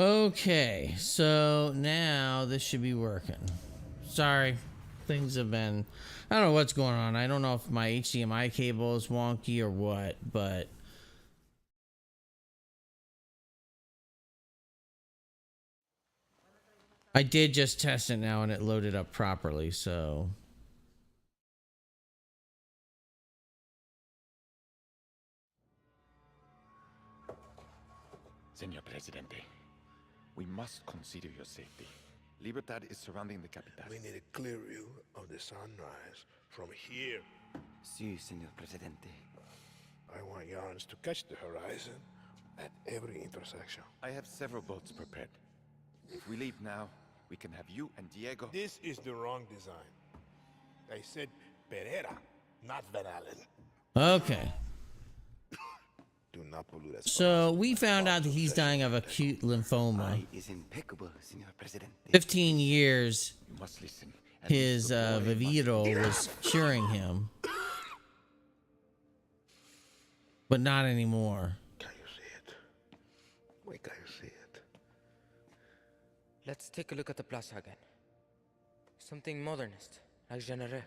Okay, so now this should be working. Sorry, things have been, I don't know what's going on. I don't know if my HDMI cable is wonky or what, but I did just test it now and it loaded up properly, so. Señor Presidente, we must consider your safety. Libertad is surrounding the capital. We need a clear view of the sunrise from here. Sí, señor Presidente. I want yarns to catch the horizon at every intersection. I have several boats prepared. If we leave now, we can have you and Diego. This is the wrong design. I said Pereira, not Van Allen. Okay. Do not pollute us. So we found out that he's dying of acute lymphoma. Eye is impeccable, señor Presidente. 15 years You must listen. his Viviro was curing him. But not anymore. Can you see it? Where can you see it? Let's take a look at the plaza again. Something modernist, like Genere.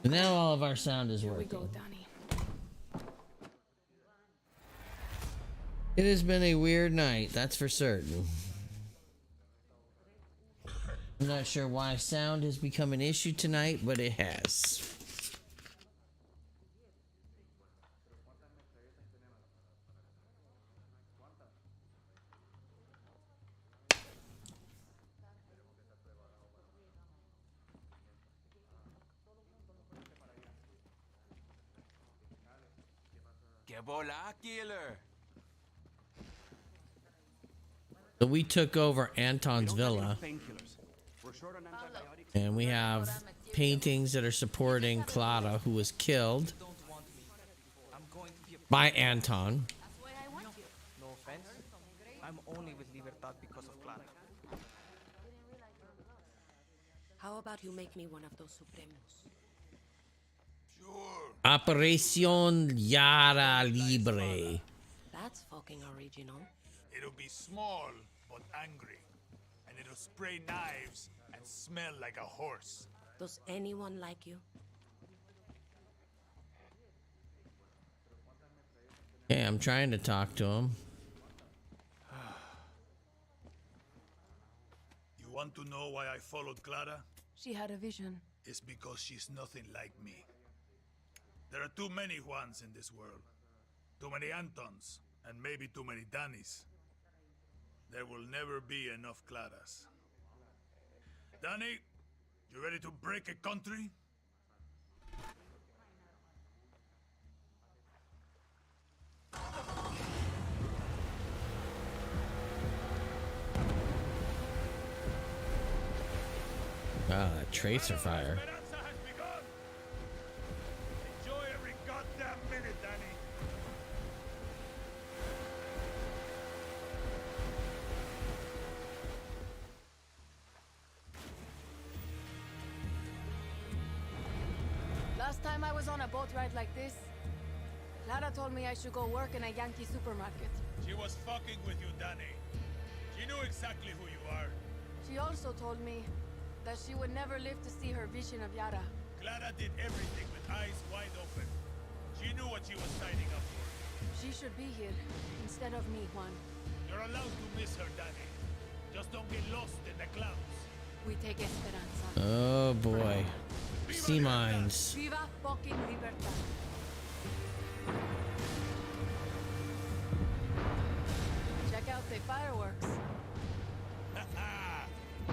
Now all of our sound is Here we working. go, Danny. It has been a weird night, that's for certain. I'm not sure why sound has become an issue tonight, but it has. Que bola, killer! So we took over Anton's villa, and we have paintings that are supporting Clara, who was killed by Anton. No offense. I'm only with Libertad because of Clara. How about you make me one of those Supremos? Operación Yara Libre. That's fucking original. It'll be small, but angry. And it'll spray knives and smell like a horse. Does anyone like you? Yeah, I'm trying to talk to him. You want to know why I followed Clara? She had a vision. It's because she's nothing like me. There are too many Juans in this world. Too many Antons, and maybe too many Dannys. There will never be enough Claras. Danny, you ready to break a country? Wow, that tracer fire. Esperanza has begun. Enjoy every goddamn minute, Danny. Last time I was on a boat ride like this, Clara told me I should go work in a Yankee supermarket. She was fucking with you, Danny. She knew exactly who you are. She also told me that she would never live to see her vision of Yara. Clara did everything with eyes wide open. She knew what she was signing up for. She should be here instead of me, Juan. You're allowed to miss her, Danny. Just don't get lost in the clouds. We take Esperanza. Oh boy. Sea mines. Viva fucking Libertad. Check out the fireworks.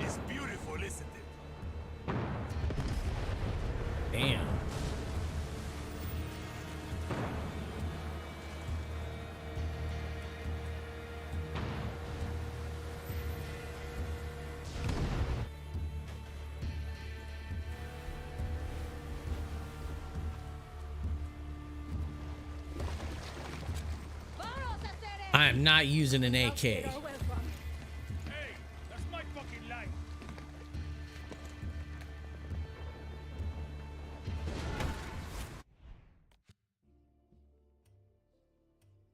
It's beautiful, isn't it? Damn. I am not using an AK. Hey, that's my fucking life.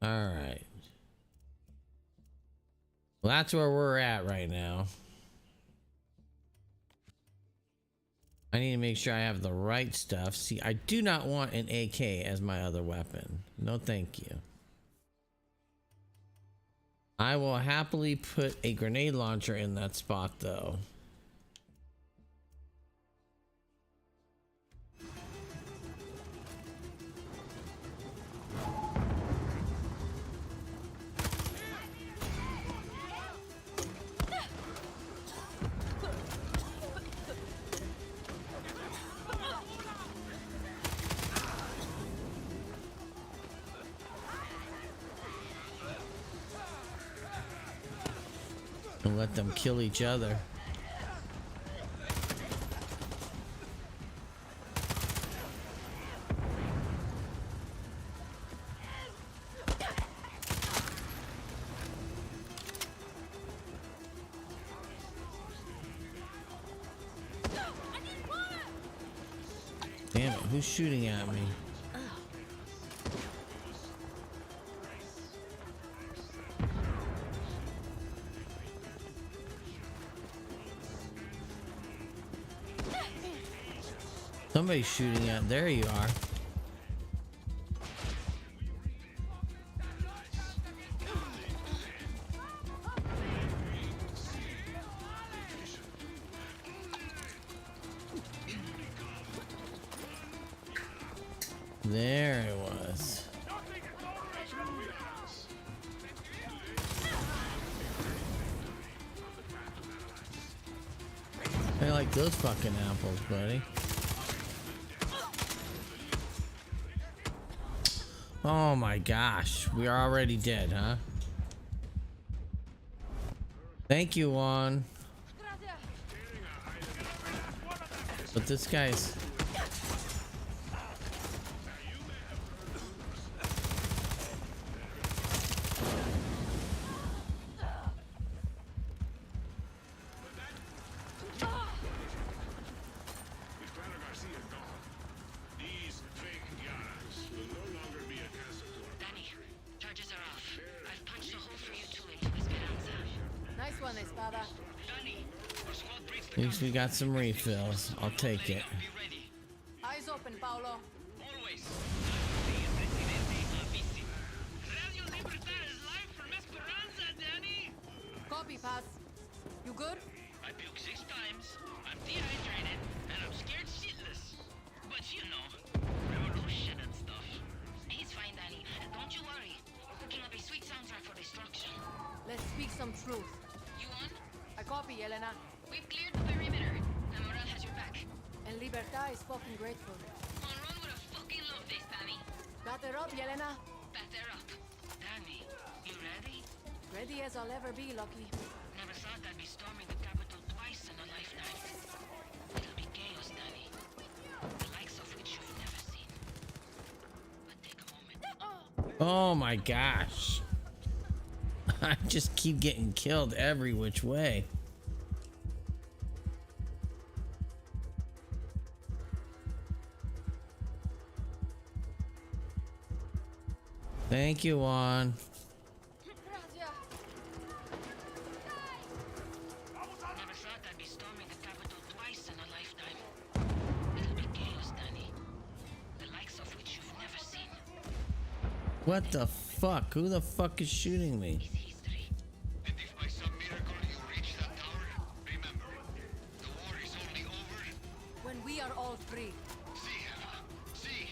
All right. Well, that's where we're at right now. I need to make sure I have the right stuff. See, I do not want an AK as my other weapon. No, thank you. I will happily put a grenade launcher in that spot, though. And let them kill each other. Damn it, who's shooting at me? Somebody's shooting at. There you are. There it was. I like those fucking apples, buddy. Oh my gosh, we are already dead, huh? Thank you, Juan. But this guy's... At least we got some refills. I'll take it. Eyes open, Paolo. Copy, Paz. You good? I puked 6 times, I'm dehydrated, and I'm scared shitless. But you know, revolution and stuff. He's fine, Danny. Don't you worry. We're cooking up a sweet soundtrack for destruction. Let's speak some truth. You on? I copy, Elena. We've cleared the perimeter. Amaral has your back. And Libertad is fucking grateful. Monroe would have fucking loved this, Danny. Batter up, Yelena. Batter up. Danny, you ready? Ready as I'll ever be, Lucky. Never thought I'd be storming the Capitol twice in a lifetime. It'll be chaos, Danny. The likes of which you've never seen. But take a moment. Oh my gosh. I just keep getting killed every which way. Thank you, Juan. Never thought I'd be storming the Capitol twice in a lifetime. It'll be chaos, Danny. The likes of which you've never seen. What the fuck? Who the fuck is shooting me? It's history. And if by some miracle you reach that tower, remember, the war is only over. When we are all free. See, Eva, see.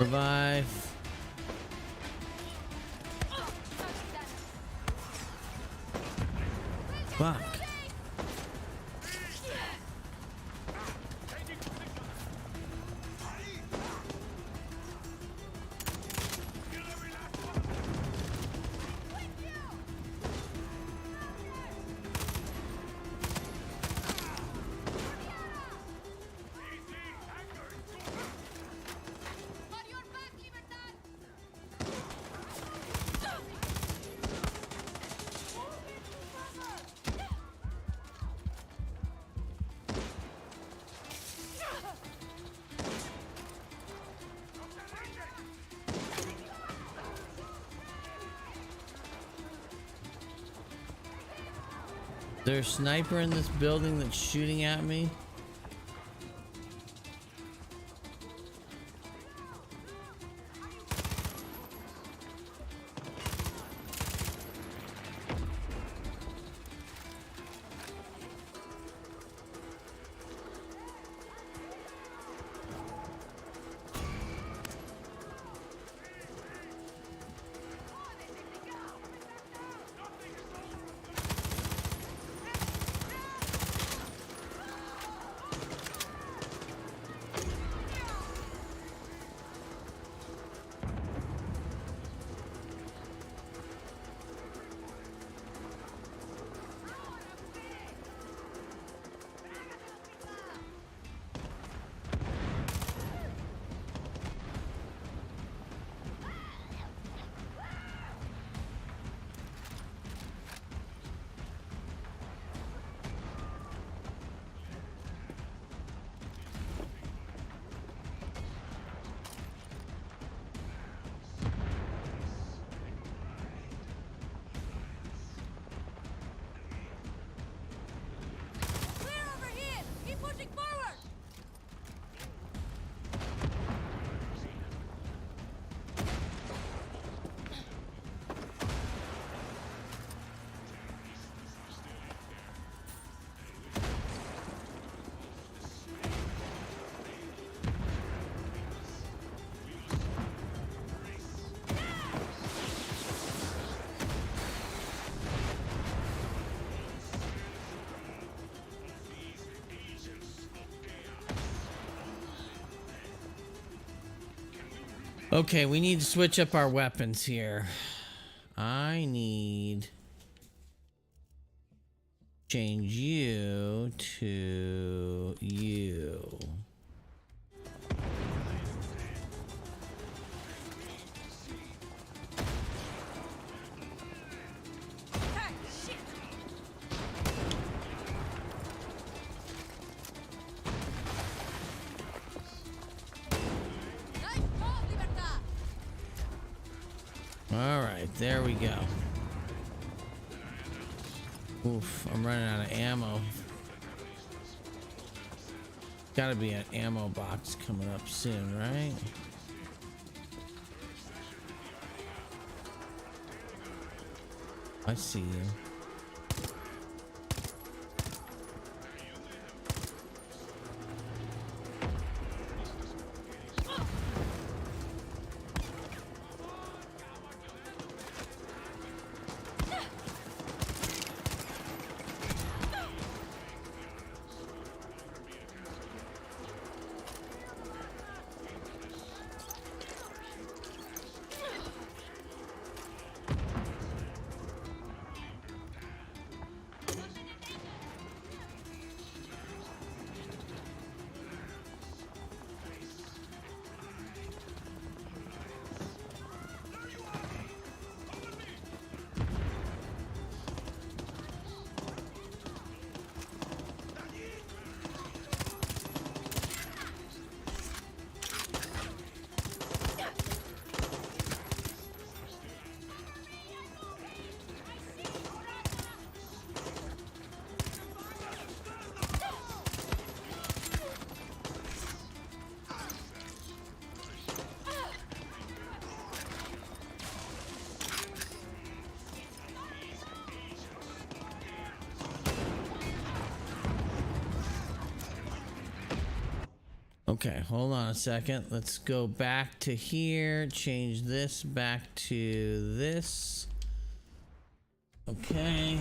Revive. Fuck. There's a sniper in this building that's shooting at me. Okay, we need to switch up our weapons here. I need change you to you. All right, there we go. Oof, I'm running out of ammo. Gotta be an ammo box coming up soon, right? I see you. Okay, hold on a second. Let's go back to here. Change this back to this. Okay.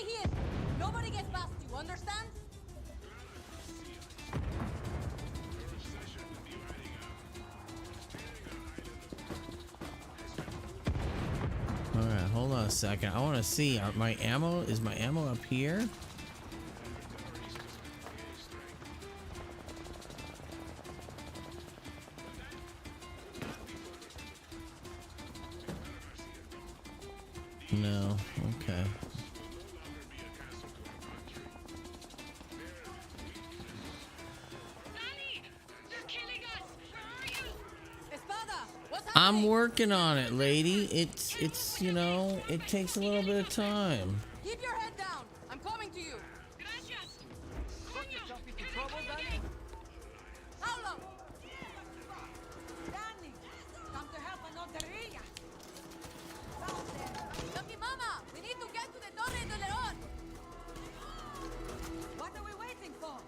here. Nobody gets past you, understand? All right, hold on a second. I want to see. My ammo is my ammo up here? No. Okay. Danny! They're killing us! Where are you? Espada, what's I'm happening? working on it, lady. It's you know, it takes a little bit of time. Keep your head down. I'm coming to you. Gracias! Coño! Danny! Paulo! Danny, come to help another area. Lucky Mama, we need to get to the Torre de Leon. What are we waiting for?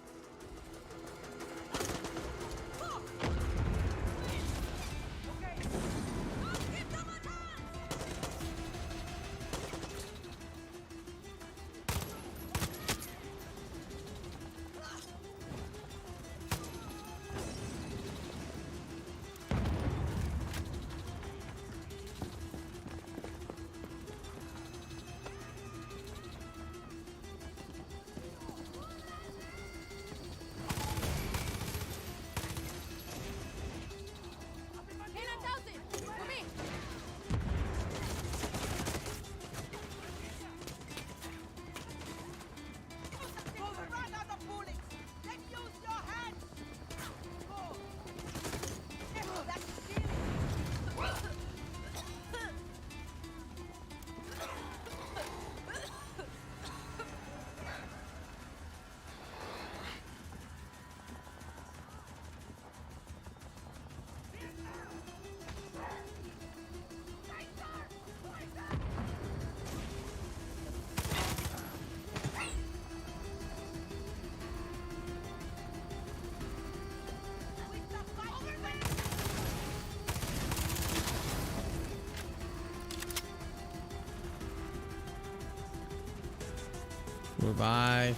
Revive.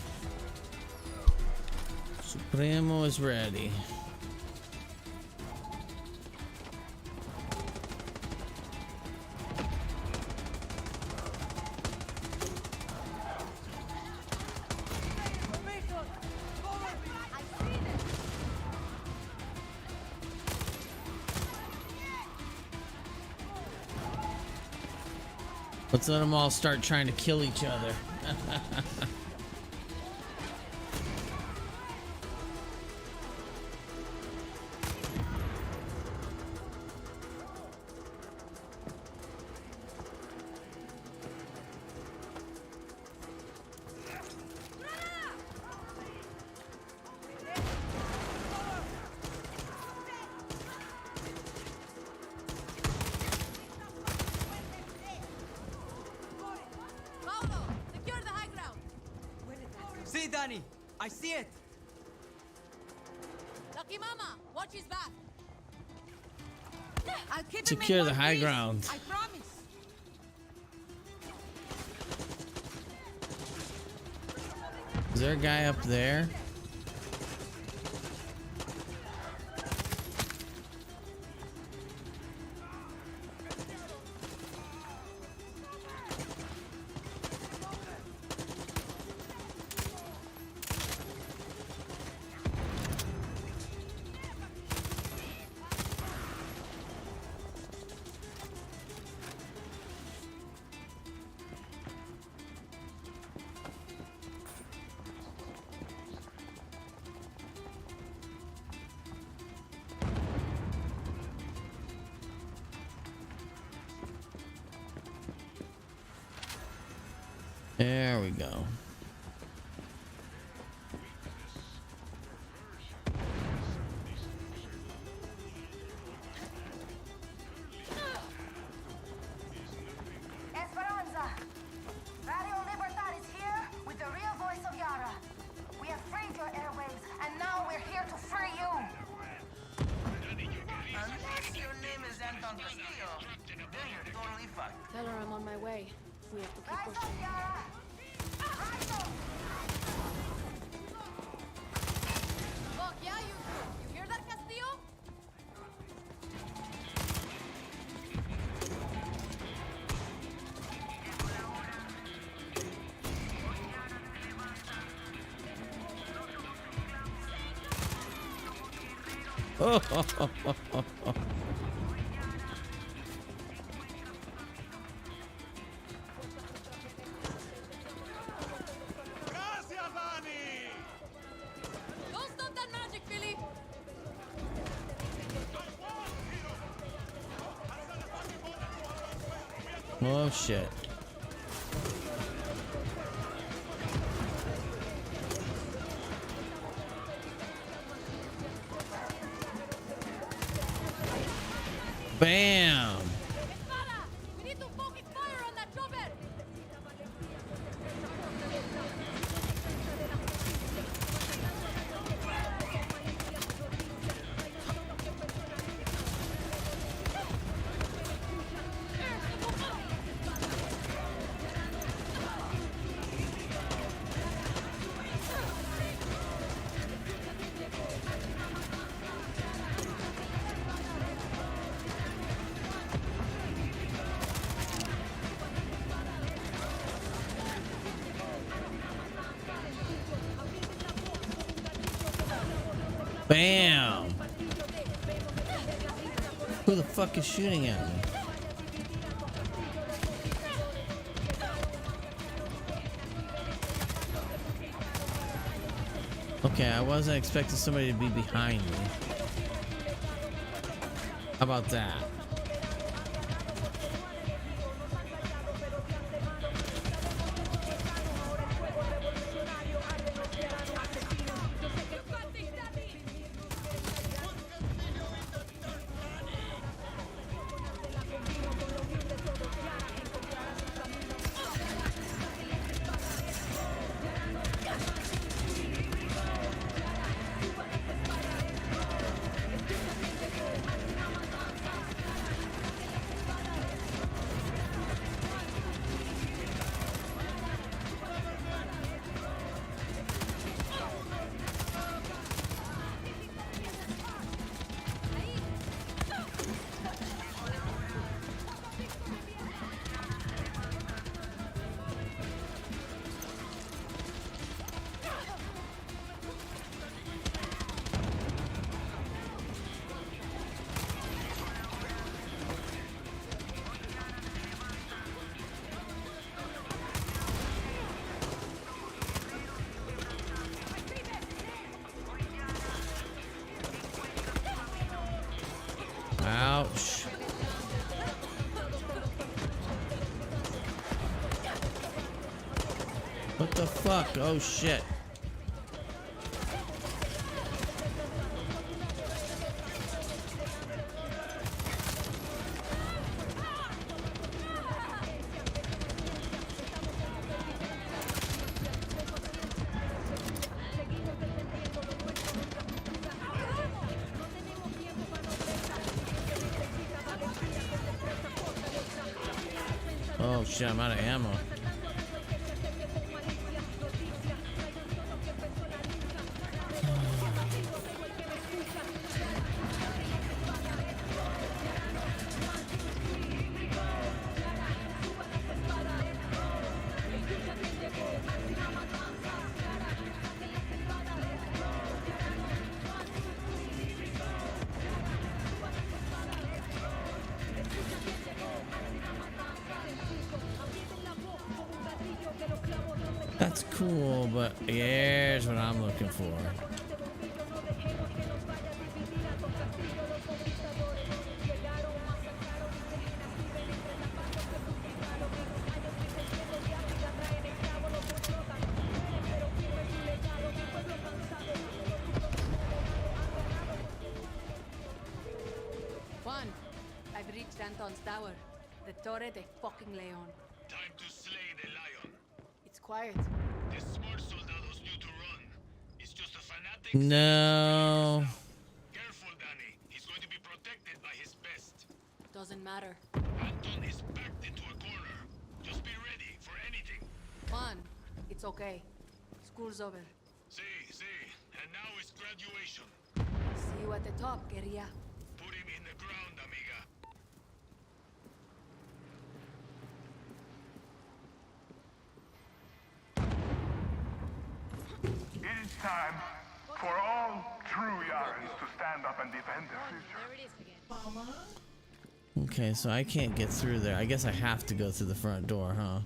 Supremo is ready. Let's let them all start trying to kill each other. Paulo, secure the high ground. See, Danny, I see it. Lucky Mama, watch his back. I'll keep him in Secure the one high piece, ground. I promise. Is there a guy up there? There we go. Esperanza! Radio Libertad is here with the real voice of Yara. We have freed your airwaves, and now we're here to free you! Unless your name is Anton Castillo, then you're totally fucked. Tell her I'm on my way. We have to keep Rise pushing. up, Yara! Look, yeah, you two. You hear that, Castillo? Don't stop that magic, Billy! Oh shit. Bam. Clara! We need to focus fire on that chopper! Bam. Who the fuck is shooting at me? Okay, I wasn't expecting somebody to be behind me. How about that? Ouch. What the fuck? Oh shit. Oh shit, I'm out of ammo. That's cool, but here's what I'm looking for. Juan, I've reached Anton's tower. The Torre de fucking Leon. Time to slay the lion. It's quiet. The smart soldados knew to run. It's just a fanatic. No. Careful, Danny. He's going to be protected by his best. Doesn't matter. Anton is backed into a corner. Just be ready for anything. Juan, it's It's okay. School's over. See. And now it's graduation. See you at the top, guerrilla. Put him in the ground, amiga. It is time for all true Yarans to stand up and defend their future. There it is again. Okay, so I can't get through there. I guess I have to go through the front door, huh?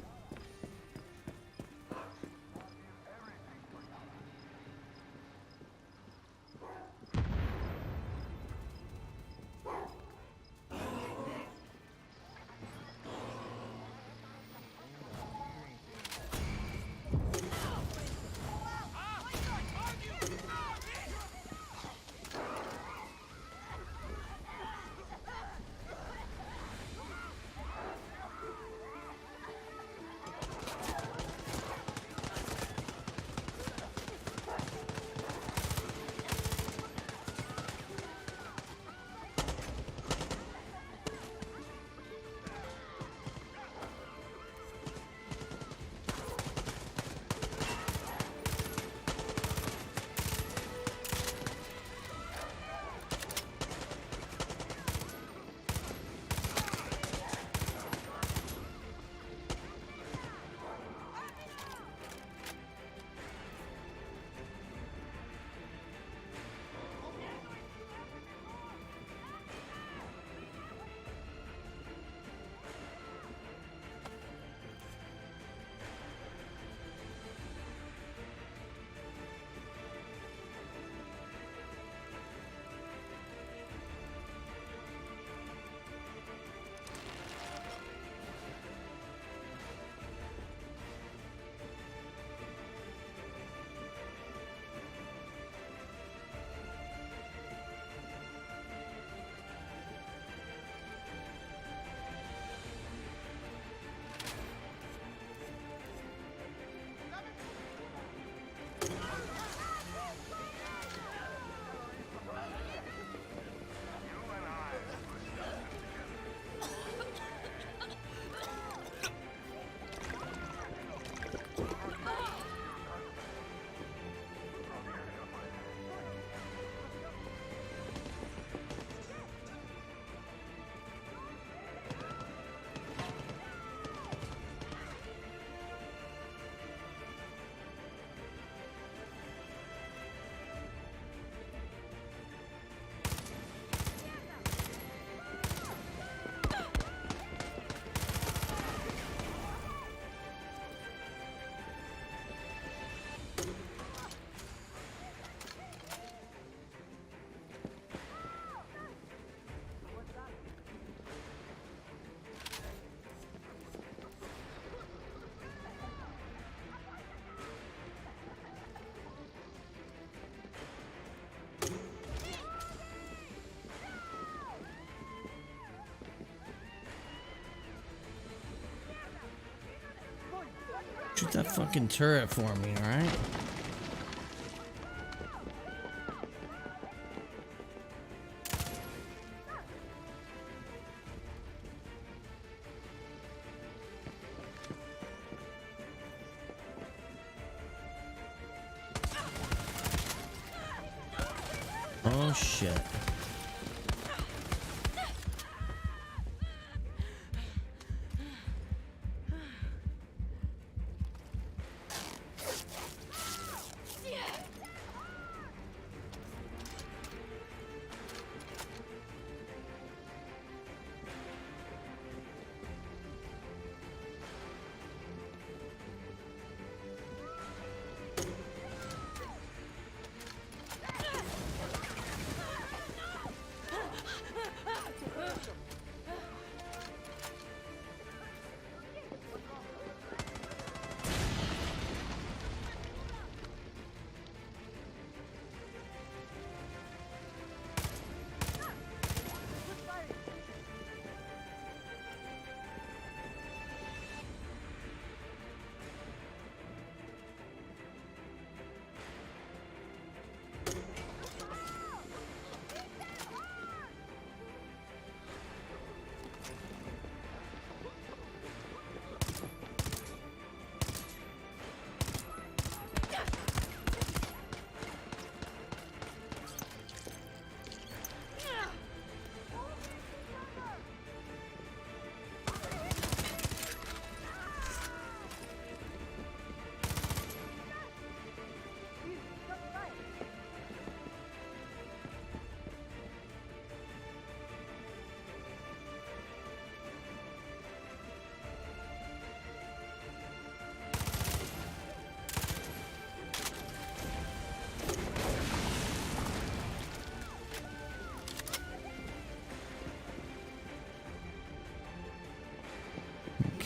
Shoot that fucking turret for me, alright? Oh shit.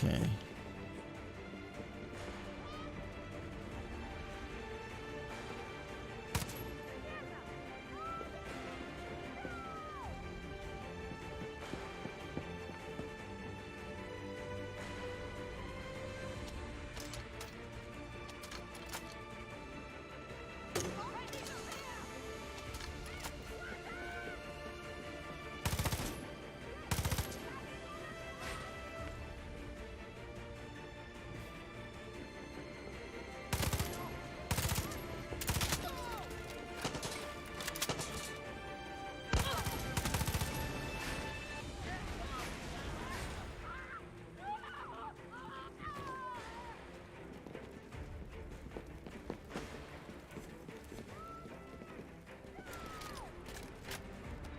Okay.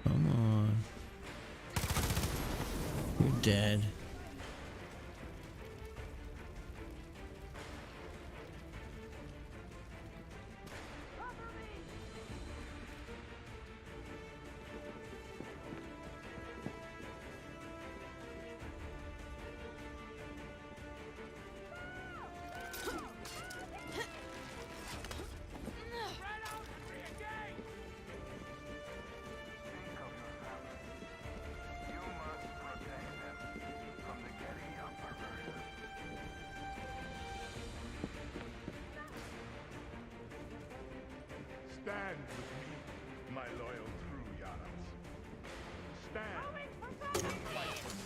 Come on. You're dead. Stand with me, my loyal true Yaras. Stand and fight for me.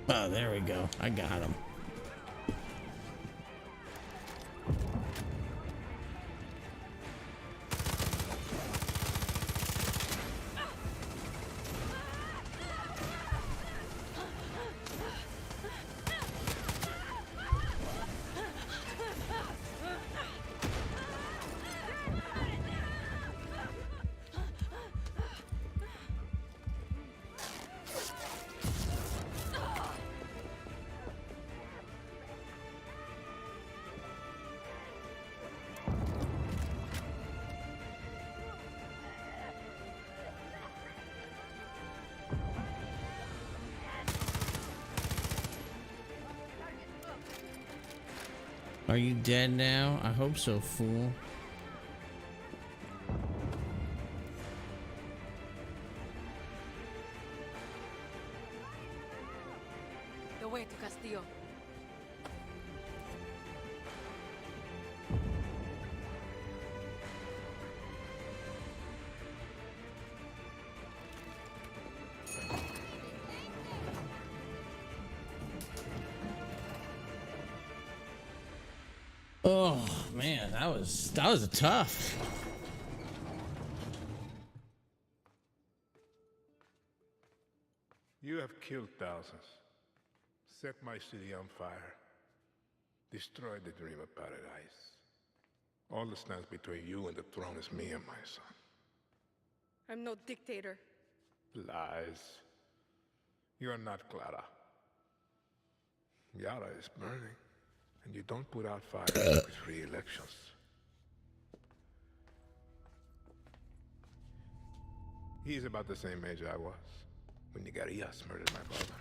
Oh, there we go. I got him. Are you dead now? I hope so, fool. The way to Castillo. Oh man, that was a tough. You have killed thousands, set my city on fire, destroyed the dream of paradise. All that stands between you and the throne is me and my son. I'm no dictator. Lies. You are not Clara. Yara is burning, and you don't put out fires with free elections. He's about the same age I was when Nigarias murdered my brother.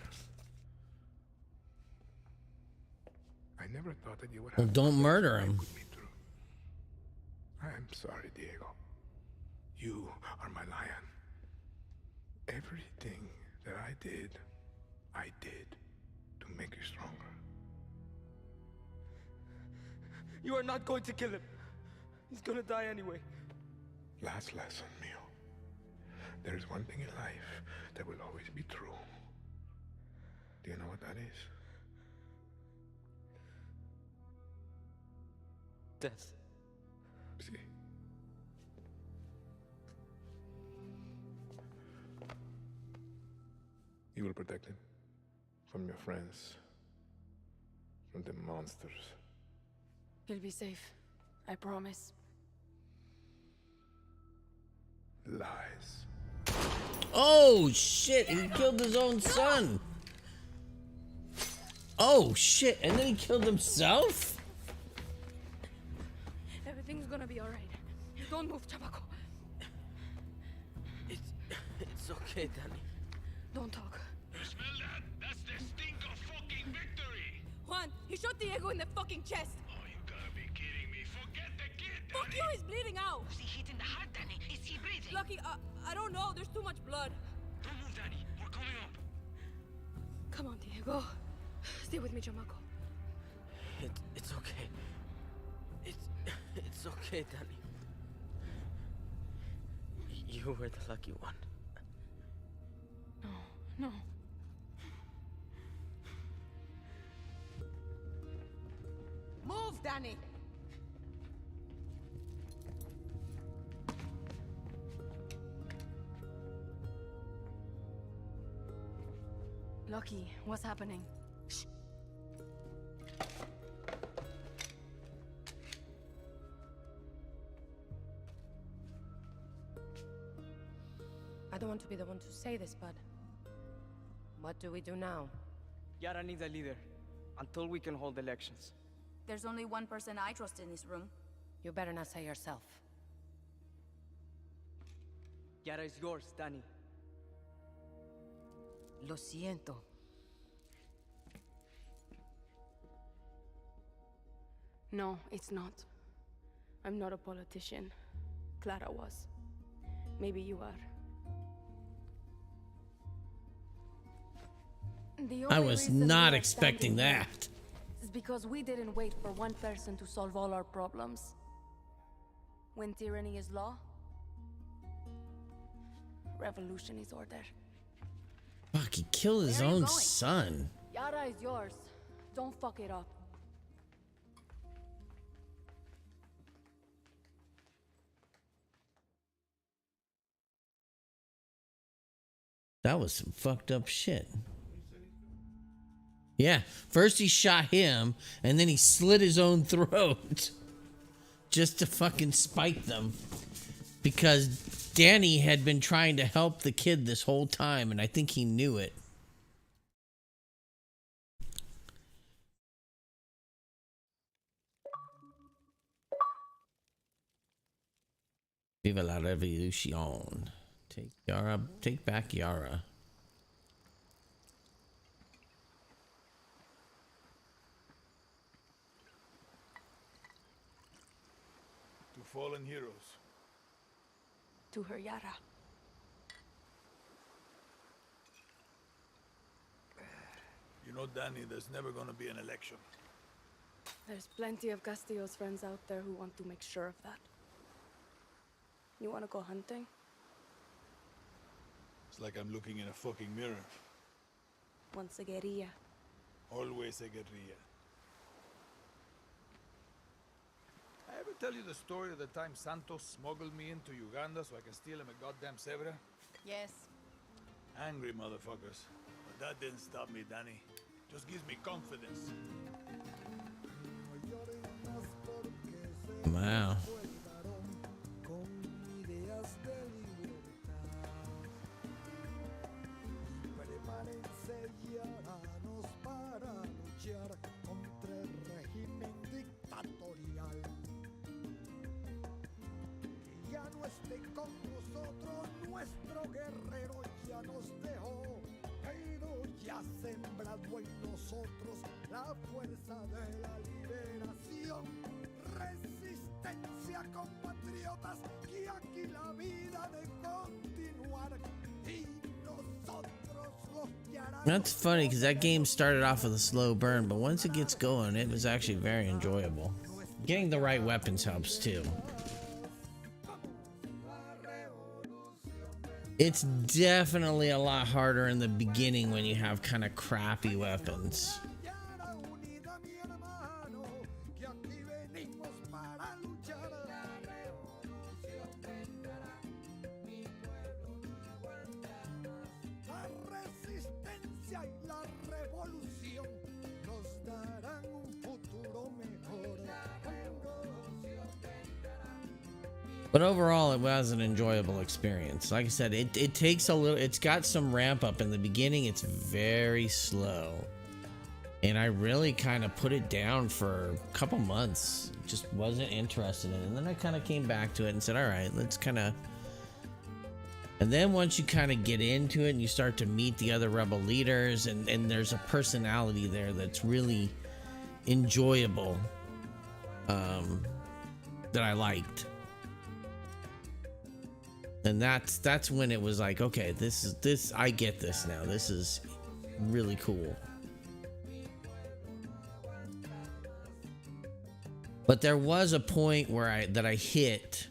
I never thought that you would have. Well, don't murder him. I am sorry, Diego. You are my lion. Everything that I did to make you stronger. You are not going to kill him. He's gonna die anyway. Last lesson, Mio. There is one thing in life that will always be true. Do you know what that is? Death. See? You will protect him from your friends, from the monsters. He'll be safe. I promise. Lies. Oh shit, he killed his own son. Oh shit, and then he killed himself? Everything's gonna be alright. Don't move, Chamaco. It's okay, Danny. Don't talk. You smell that? That's the stink of fucking victory! Juan, he shot Diego in the fucking chest. Oh, you gotta be kidding me. Forget the kid, Danny! Fuck you, he's bleeding out. Was he hit in the heart, Danny? Is he breathing? Lucky, I don't know. There's too much blood. Don't move, Danny. We're coming up. Come on, Diego. Stay with me, Chamaco. It's okay. It's okay, Danny. You were the lucky one. No. Move, Danny! Lucky, what's happening? Shh. I don't want to be the one to say this, but what do we do now? Yara needs a leader until we can hold elections. There's only one person I trust in this room. You better not say yourself. Yara is yours, Danny. Lo siento. No, it's not. I'm not a politician. Clara was. Maybe you are. I was not expecting that. It's because we didn't wait for one person to solve all our problems. When tyranny is law, revolution is order. Fuck, he killed his own son. Yara is yours. Don't fuck it up. That was some fucked up shit. Yeah, first he shot him, and then he slit his own throat. Just to fucking spite them. Because Danny had been trying to help the kid this whole time, and I think he knew it. Viva la revolution. Take back Yara. To fallen heroes. To her, Yara. You know, Danny, there's never gonna be an election. There's plenty of Castillo's friends out there who want to make sure of that. You want to go hunting? It's like I'm looking in a fucking mirror. Once a guerrilla. Always a guerrilla. ever tell you the story of the time Santos smuggled me into Uganda so I can steal him a goddamn zebra? Yes. Angry motherfuckers. But that didn't stop me, Danny. Just gives me confidence. Wow. Sembrado en nosotros la fuerza de la liberación, resistencia compatriotas, que aquí la vida de continuar y nosotros los que harán. That's funny because that game started off with a slow burn, but once it gets going, it was actually very enjoyable. Getting the right weapons helps too. It's definitely a lot harder in the beginning when you have kind of crappy weapons. But overall, it was an enjoyable experience. Like I said, it takes a little, it's got some ramp up in the beginning. It's very slow. And I really kind of put it down for a couple months. Just wasn't interested in it. And then I kind of came back to it and said, all right, let's kind of. And then once you kind of get into it and you start to meet the other rebel leaders, and there's a personality there that's really enjoyable, that I liked. And that's when it was like, okay, this I get this now. This is really cool. But there was a point where I hit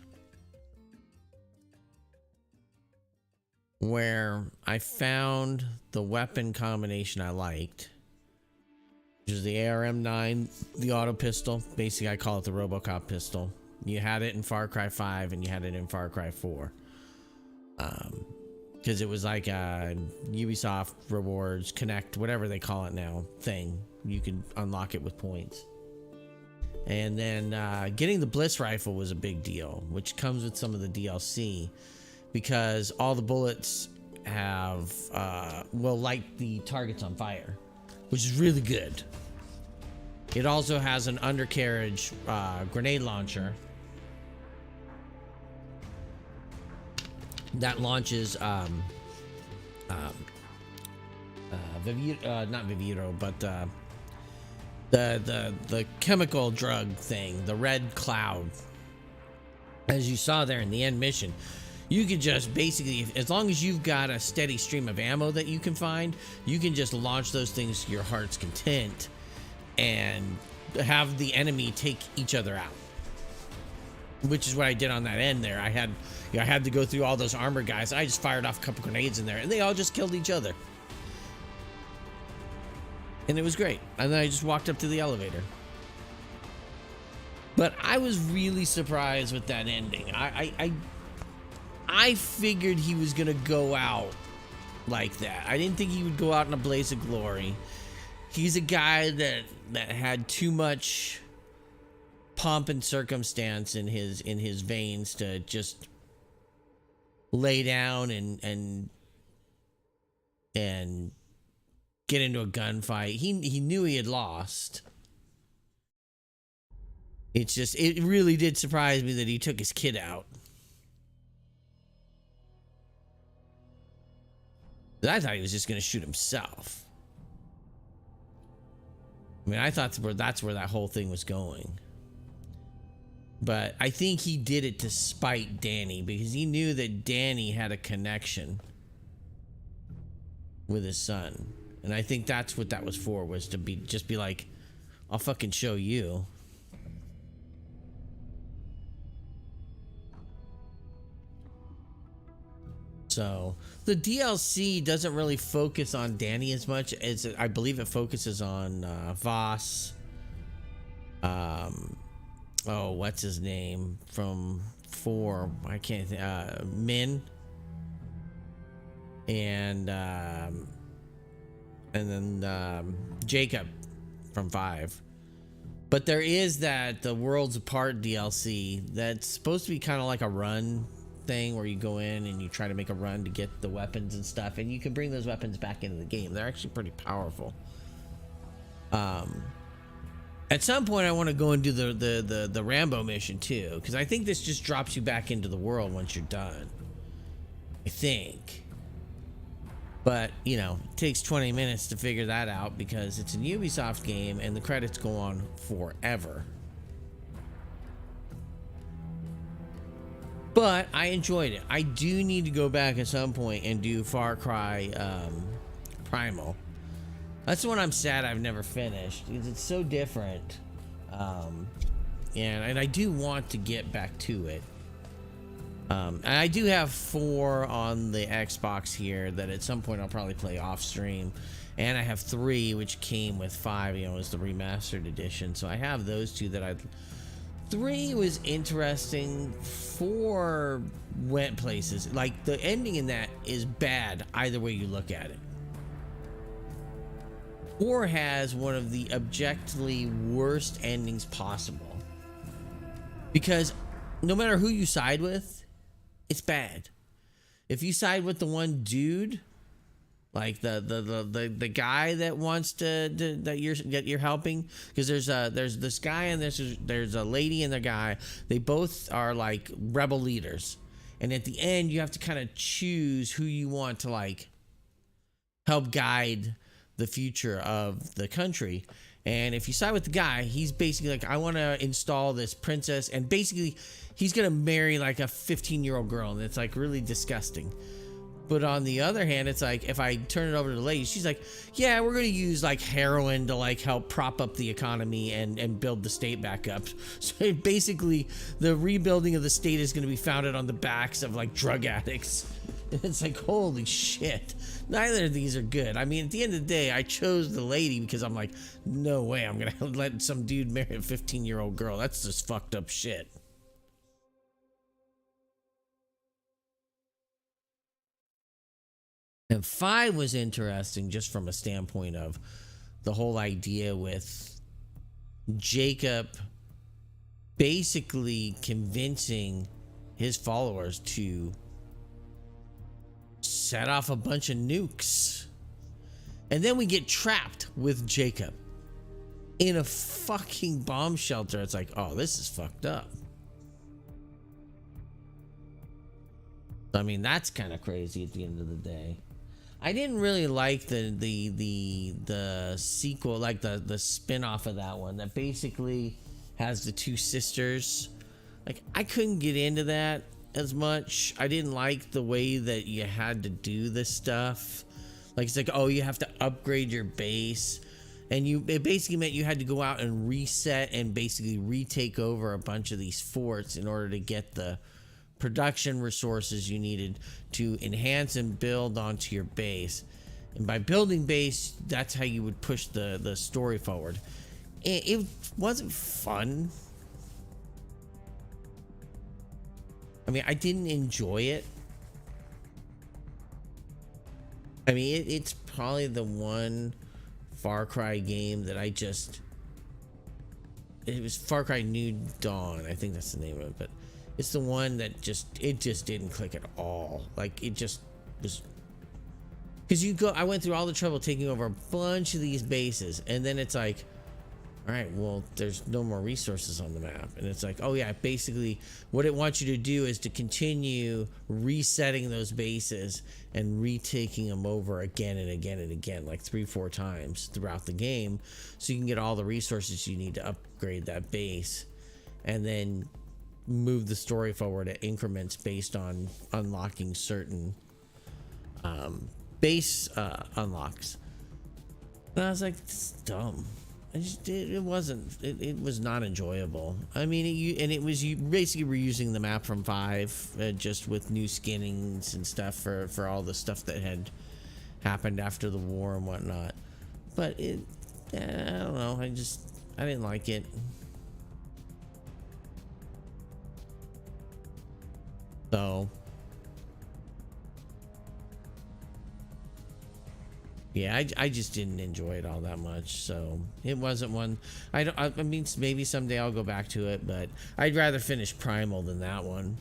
where I found the weapon combination I liked, which is the ARM-9, the auto pistol. Basically, I call it the RoboCop pistol. You had it in Far Cry 5 and you had it in Far Cry 4. Because it was like a Ubisoft rewards, Connect, whatever they call it now, thing. You could unlock it with points. And then getting the Bliss rifle was a big deal, which comes with some of the DLC, because all the bullets have will light the targets on fire, which is really good. It also has an undercarriage grenade launcher that launches not Vivito, but the chemical drug thing, the red cloud. As you saw there in the end mission, you can just basically, as long as you've got a steady stream of ammo that you can find, you can just launch those things to your heart's content and have the enemy take each other out. Which is what I did on that end there. I had to go through all those armor guys. I just fired off a couple grenades in there, and they all just killed each other. And it was great. And then I just walked up to the elevator. But I was really surprised with that ending. I figured he was gonna go out like that. I didn't think he would go out in a blaze of glory. He's a guy that had too much pomp and circumstance in his veins to just lay down and get into a gunfight. He knew he had lost. It's just, it really did surprise me that he took his kid out. I thought he was just going to shoot himself. I mean, I thought that's where that whole thing was going. But I think he did it to spite Danny, because he knew that Danny had a connection with his son. And I think that's what that was for, was to just be like, I'll fucking show you. So the DLC doesn't really focus on Danny as much as I believe it focuses on Voss, oh, what's his name from 4? I can't think. Min, and then Jacob from 5. But there is that the Worlds Apart DLC that's supposed to be kind of like a run thing where you go in and you try to make a run to get the weapons and stuff, and you can bring those weapons back into the game. They're actually pretty powerful. At some point I want to go and do the Rambo mission too, because I think this just drops you back into the world once you're done, I think. But, you know, it takes 20 minutes to figure that out because it's a Ubisoft game and the credits go on forever. But I enjoyed it. I do need to go back at some point and do Far Cry Primal. That's the one I'm sad I've never finished because it's so different. And I do want to get back to it. And I do have 4 on the Xbox here that at some point I'll probably play off stream. And I have 3 which came with 5, you know, as the remastered edition. So I have those 2 that 3 was interesting. 4 went places. Like the ending in that is bad either way you look at it. 4 has one of the objectively worst endings possible. Because no matter who you side with, it's bad. If you side with the one dude, like the guy that wants that you're helping, because there's this guy and there's a lady and the guy. They both are like rebel leaders, and at the end you have to kind of choose who you want to like help guide the future of the country. And if you side with the guy, he's basically like, I want to install this princess, and basically he's gonna marry like a 15-year-old girl, and it's like really disgusting. But on the other hand, it's like if I turn it over to the lady, she's like, yeah, we're gonna use like heroin to like help prop up the economy and build the state back up. So basically the rebuilding of the state is gonna be founded on the backs of like drug addicts. It's like, holy shit. Neither of these are good. I mean, at the end of the day, I chose the lady because I'm like, no way I'm gonna let some dude marry a 15-year-old girl. That's just fucked up shit. And 5 was interesting just from a standpoint of the whole idea with Jacob basically convincing his followers to set off a bunch of nukes. And then we get trapped with Jacob in a fucking bomb shelter. It's like, oh, this is fucked up. I mean, that's kind of crazy at the end of the day. I didn't really like the sequel, like the spin-off of that one that basically has the 2 sisters. Like, I couldn't get into that as much. I didn't like the way that you had to do this stuff. Like, it's like, oh, you have to upgrade your base, and it basically meant you had to go out and reset and basically retake over a bunch of these forts in order to get the production resources you needed to enhance and build onto your base. And by building base, that's how you would push the story forward. It wasn't fun. I mean, I didn't enjoy it. I mean, it's probably the one Far Cry game that it was Far Cry New Dawn, I think that's the name of it, but it's the one that it just didn't click at all. Like, it just was, because I went through all the trouble taking over a bunch of these bases, and then it's like, all right, well, there's no more resources on the map. And it's like, oh yeah, basically what it wants you to do is to continue resetting those bases and retaking them over again and again and again, like 3-4 times throughout the game, so you can get all the resources you need to upgrade that base, and then move the story forward at increments based on unlocking certain base unlocks. And I was like, this is dumb. It was not enjoyable. I mean, you basically reusing the map from 5, just with new skinnings and stuff for all the stuff that had happened after the war and whatnot. But I don't know. I didn't like it. So yeah, I just didn't enjoy it all that much. So it wasn't one. I mean, maybe someday I'll go back to it, but I'd rather finish Primal than that one.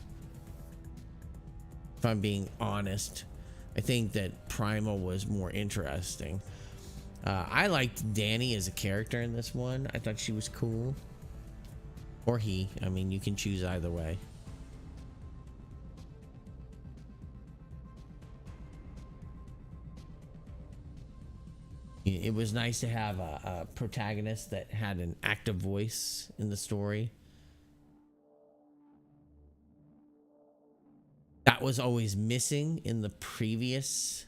If I'm being honest, I think that Primal was more interesting. I liked Danny as a character in this one. I thought she was cool. Or he. I mean, you can choose either way. It was nice to have a protagonist that had an active voice in the story. That was always missing in the previous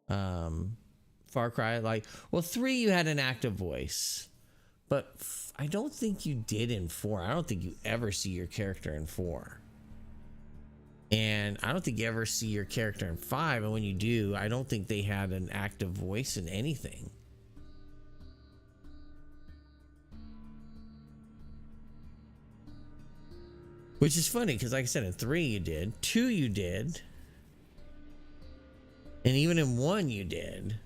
Far Cry. Like, well, 3 you had an active voice, but I don't think you did in 4. I don't think you ever see your character in 4. And I don't think you ever see your character in 5. And when you do, I don't think they had an active voice in anything. Which is funny because, like I said, in 3 you did, 2 you did, and even in 1 you did.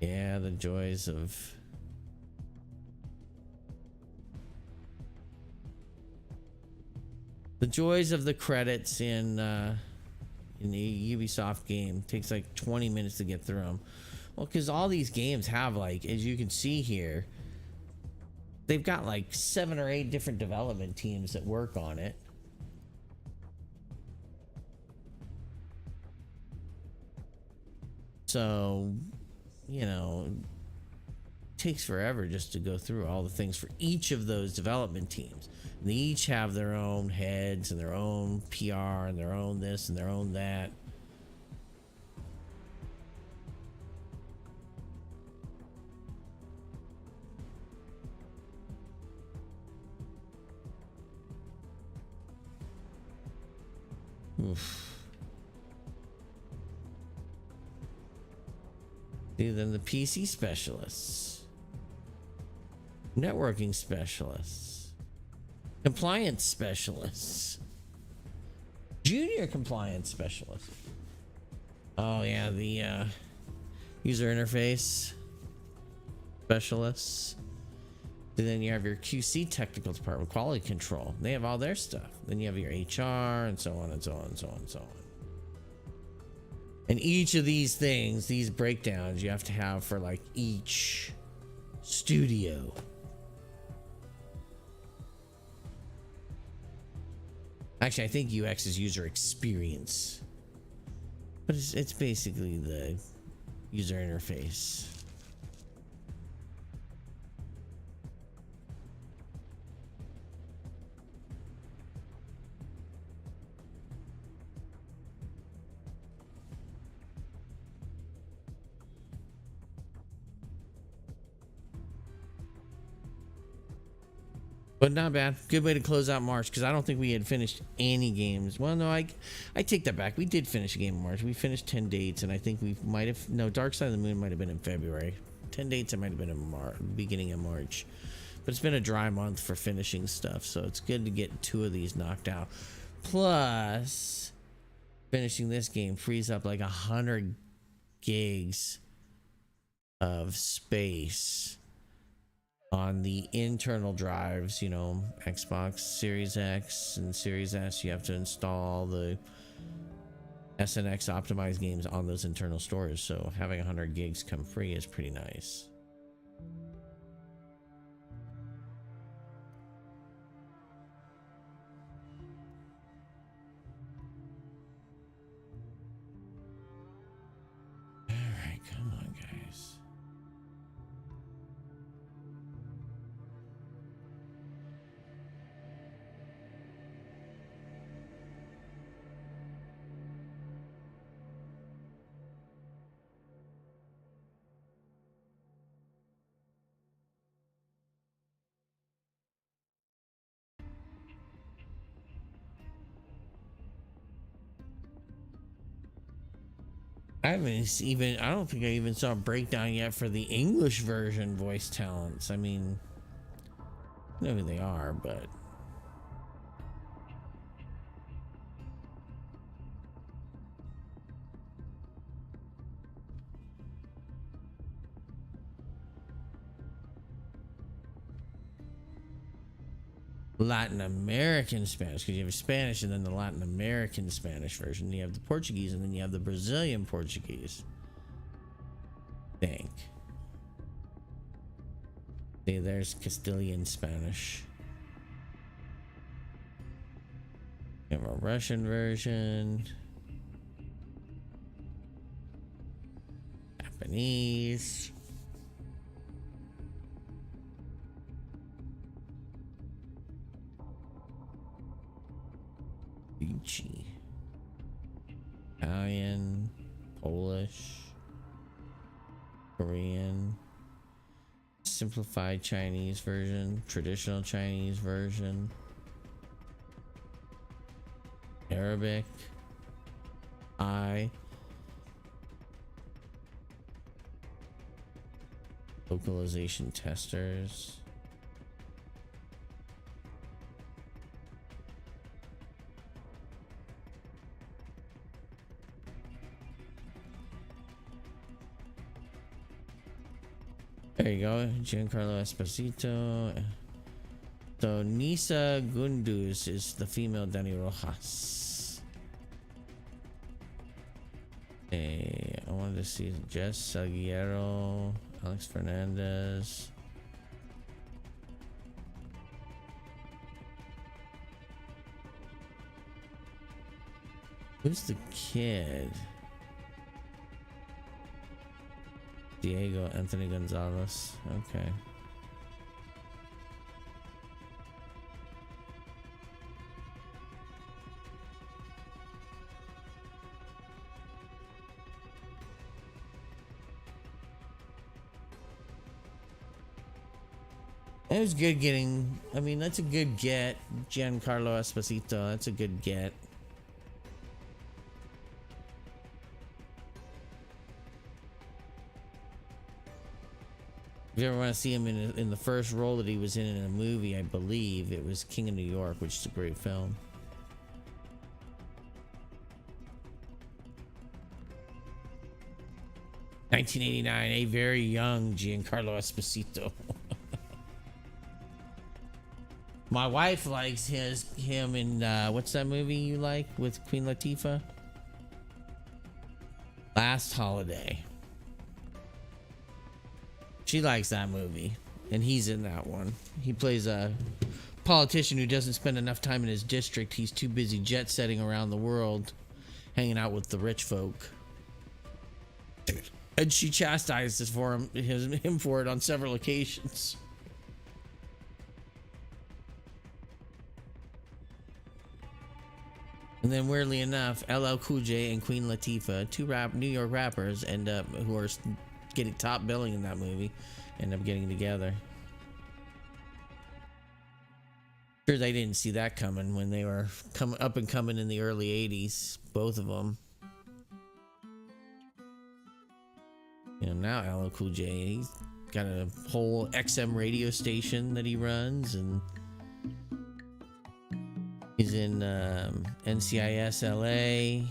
Yeah, the joys of the credits in the Ubisoft game. Takes like 20 minutes to get through them. Well, because all these games have, like, as you can see here, they've got like 7 or 8 different development teams that work on it. So, you know, it takes forever just to go through all the things for each of those development teams. And they each have their own heads and their own PR and their own this and their own that. Oof. See, then the PC specialists, networking specialists, compliance specialists, junior compliance specialists. Oh yeah, the user interface specialists. And then you have your QC technical department, quality control. They have all their stuff. Then you have your HR and so on and so on and so on and so on. And each of these things, these breakdowns, you have to have for like each studio. Actually, I think UX is user experience, but it's basically the user interface. But not bad. Good way to close out March, because I don't think we had finished any games. Well, no, I take that back. We did finish a game in March. We finished 10 dates, and I think we might have... No, Dark Side of the Moon might have been in February. 10 dates, it might have been in beginning of March. But it's been a dry month for finishing stuff, so it's good to get 2 of these knocked out. Plus, finishing this game frees up like 100 gigs of space on the internal drives. You know, Xbox Series X and Series S, you have to install the SNX optimized games on those internal stores, so having 100 gigs come free is pretty nice. All right, come on, guys. I don't think I even saw a breakdown yet for the English version voice talents. I mean, I know who they are, but Latin American Spanish, because you have Spanish and then the Latin American Spanish version. You have the Portuguese and then you have the Brazilian Portuguese. I think. See, there's Castilian Spanish. You have a Russian version. Japanese. Fiji. Italian, Polish, Korean, simplified Chinese version, traditional Chinese version, Arabic, localization testers. There you go, Giancarlo Esposito. So Nisa Gunduz is the female Dani Rojas. Hey, I wanted to see Jess Salguero, Alex Fernandez. Who's the kid? Diego Anthony Gonzalez. Okay. It was good getting, I mean, that's a good get. Giancarlo Esposito, that's a good get. If you ever want to see him in the first role that he was in a movie, I believe it was King of New York, which is a great film. $1989, a very young Giancarlo Esposito. My wife likes him in what's that movie you like with Queen Latifah? Last Holiday. She likes that movie, and he's in that one. He plays a politician who doesn't spend enough time in his district. He's too busy jet setting around the world, hanging out with the rich folk. And she chastises him for it on several occasions. And then, weirdly enough, LL Cool J and Queen Latifah, two New York rappers, end up who are getting top billing in that movie, end up getting together. Sure, they didn't see that coming when they were up and coming in the early 80s, both of them. You know, now LL Cool J, he's got a whole XM radio station that he runs, and he's in NCIS LA,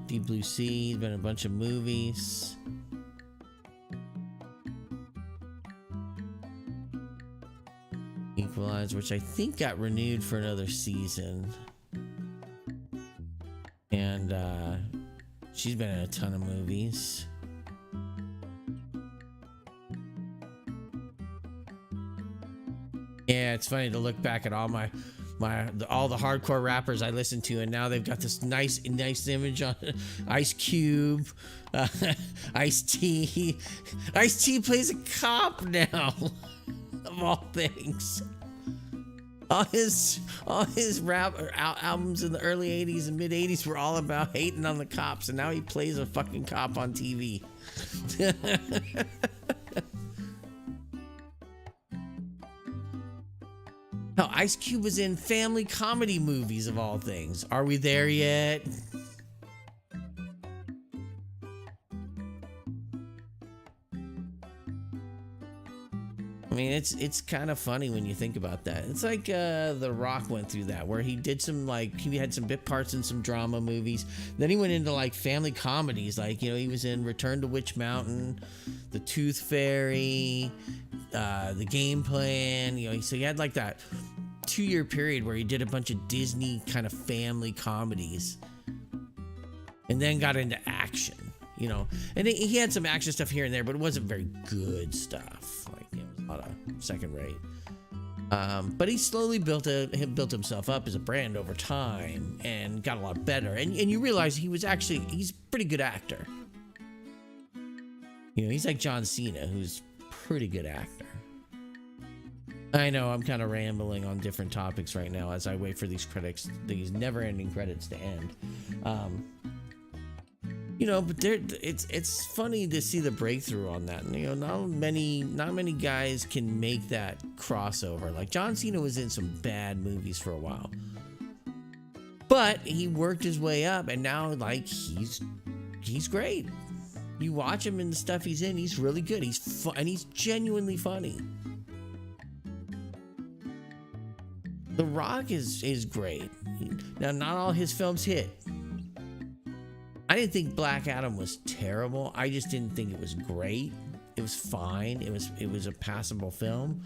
Deep Blue Sea. He's been in a bunch of movies. Equalizer, which I think got renewed for another season. And she's been in a ton of movies. Yeah, it's funny to look back at all all the hardcore rappers I listened to, and now they've got this nice image on Ice Cube, Ice-T. Ice-T plays a cop now, of all things. All his rap albums in the early 80s and mid 80s were all about hating on the cops, and now he plays a fucking cop on TV. No, Ice Cube was in family comedy movies of all things. Are we there yet? mean, it's kind of funny when you think about that. It's like The Rock went through that, where he did some, like, he had some bit parts in some drama movies. Then he went into like family comedies, like, you know, he was in Return to Witch Mountain, The Tooth Fairy, The Game Plan. You know, so he had like that 2-year period where he did a bunch of Disney kind of family comedies, and then got into action. You know, and he had some action stuff here and there, but it wasn't very good stuff. Like, it was a lot of second rate. But he slowly built himself up as a brand over time and got a lot better. And you realize he's a pretty good actor. You know, he's like John Cena, who's a pretty good actor. I know I'm kind of rambling on different topics right now as I wait for these never-ending credits to end. You know, but it's funny to see the breakthrough on that. And, you know, not many guys can make that crossover. Like, John Cena was in some bad movies for a while, but he worked his way up, and now, like, he's great. You watch him in the stuff he's in, he's really good. And he's genuinely funny. The Rock is great. Now, not all his films hit. I didn't think Black Adam was terrible. I just didn't think it was great. It was fine. It was a passable film.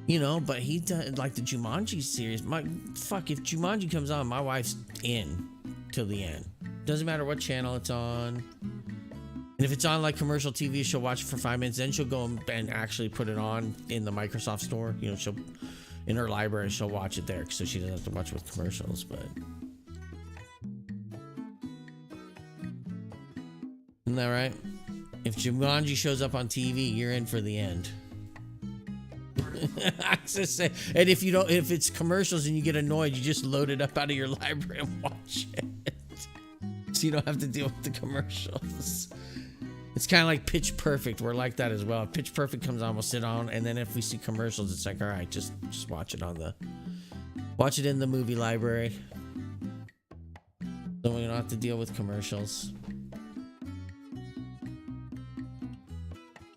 You know, but he done like the Jumanji series. If Jumanji comes on, my wife's in till the end. Doesn't matter what channel it's on. And if it's on like commercial TV, she'll watch it for 5 minutes. Then she'll go and actually put it on in the Microsoft store. You know, in her library, she'll watch it there so she doesn't have to watch with commercials. But isn't that right? If Jumanji shows up on TV, you're in for the end. I just say, and if it's commercials and you get annoyed, you just load it up out of your library and watch it, so you don't have to deal with the commercials. It's kind of like Pitch Perfect. We're like that as well. If Pitch Perfect comes on, we'll sit on, and then if we see commercials, it's like, all right, just watch it watch it in the movie library, so we don't have to deal with commercials.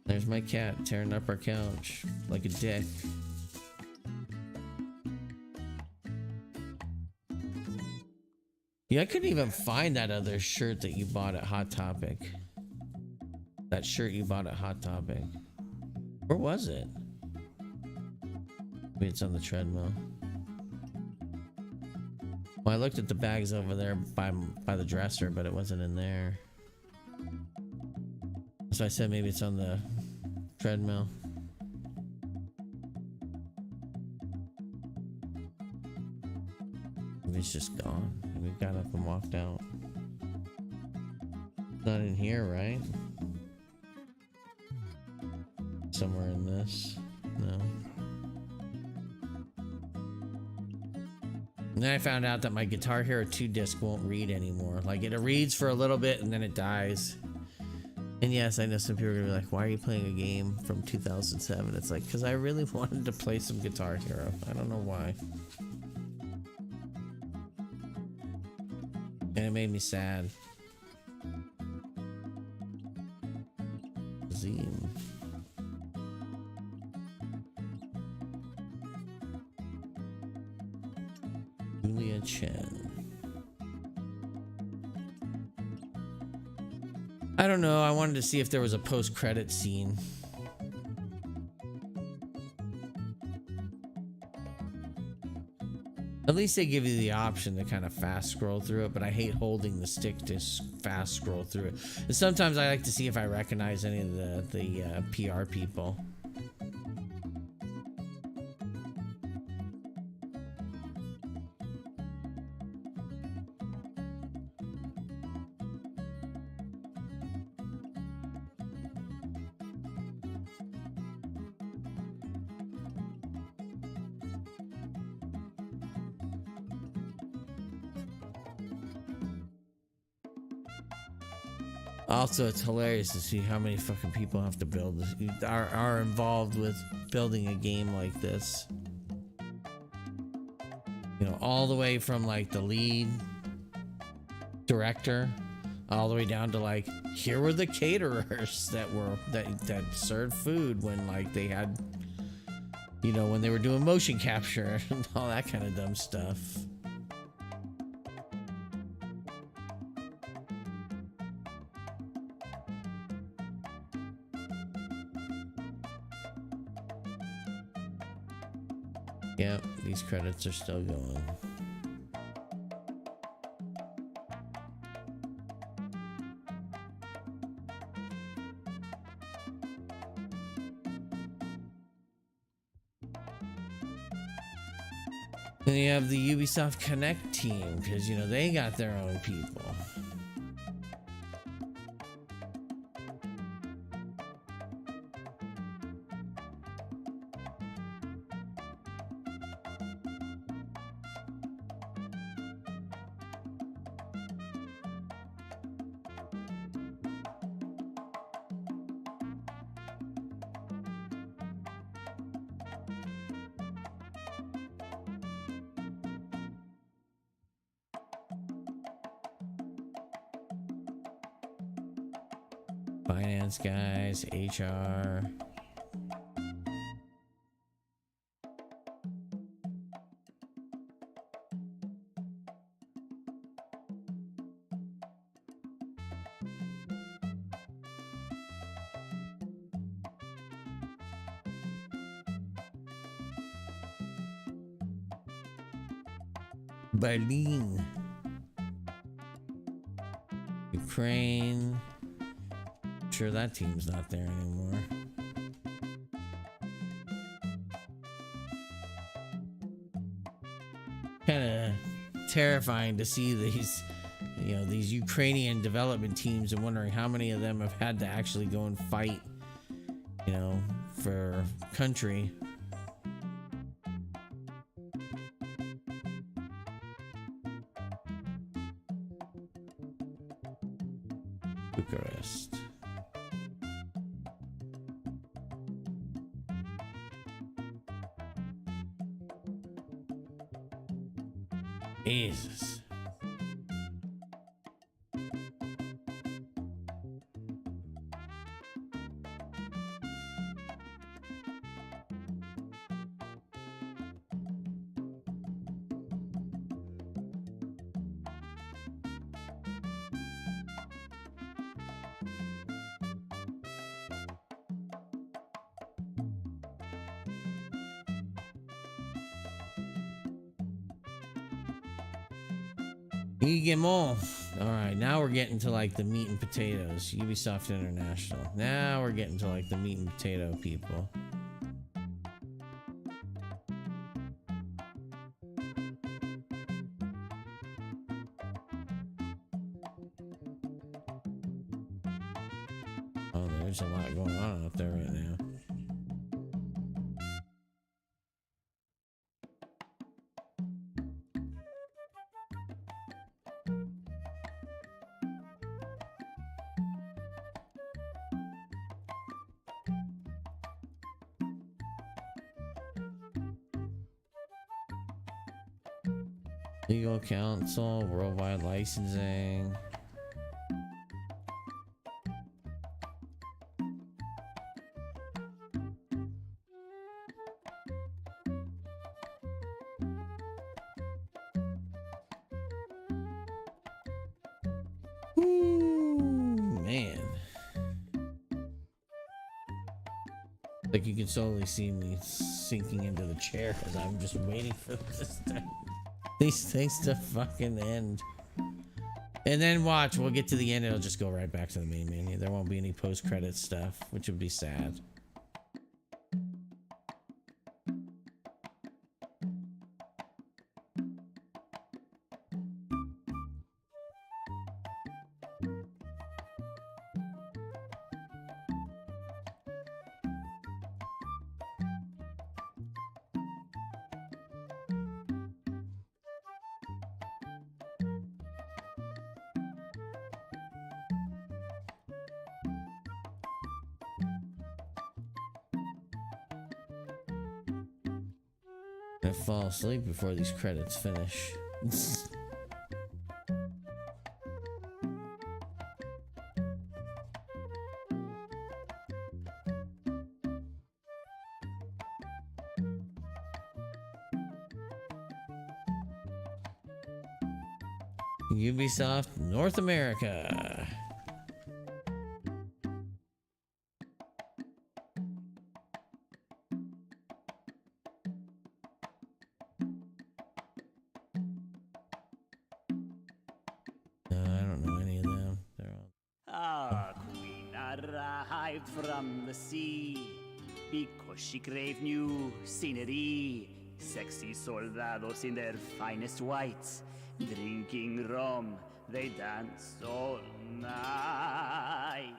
There's my cat tearing up our couch like a dick. Yeah, I couldn't even find that other shirt that you bought at Hot Topic. That shirt you bought at Hot Topic. Where was it? Maybe it's on the treadmill. Well, I looked at the bags over there by the dresser, but it wasn't in there. So I said maybe it's on the treadmill. Maybe it's just gone. We got up and walked out. Not in here, right? Somewhere in this. No. And then I found out that my Guitar Hero 2 disc won't read anymore. Like, it reads for a little bit and then it dies. And yes, I know some people are gonna be like, why are you playing a game from 2007? It's like, because I really wanted to play some Guitar Hero. I don't know why. And it made me sad. Zim. Julia Chen. I don't know. I wanted to see if there was a post-credit scene. At least they give you the option to kind of fast scroll through it, but I hate holding the stick to fast scroll through it. And sometimes I like to see if I recognize any of the PR people. Also, it's hilarious to see how many fucking people have to build this, are involved with building a game like this. You know, all the way from like the lead director all the way down to like, here were the caterers that served food when like they had, you know, when they were doing motion capture and all that kind of dumb stuff. Yep, these credits are still going. Then you have the Ubisoft Connect team, because, you know, they got their own people. Finance guys, HR. Berlin. Ukraine. Sure that team's not there anymore. Kind of terrifying to see these, you know, these Ukrainian development teams and wondering how many of them have had to actually go and fight, you know, for country. Bucharest. Jesus. All right, now we're getting to like the meat and potatoes. Ubisoft International. Now we're getting to like the meat and potato people. Oh, there's a lot going on out there right now. Legal counsel, worldwide licensing. Ooh, man. Like you can slowly see me sinking into the chair as I'm just waiting for this thing. These things to fucking end. And then watch, we'll get to the end, it'll just go right back to the main menu. There won't be any post-credit stuff, which would be sad. I fall asleep before these credits finish. Ubisoft North America. I don't know any of them. They're all... Our queen arrived from the sea because she craved new scenery. Sexy soldados in their finest whites, drinking rum, they dance all night.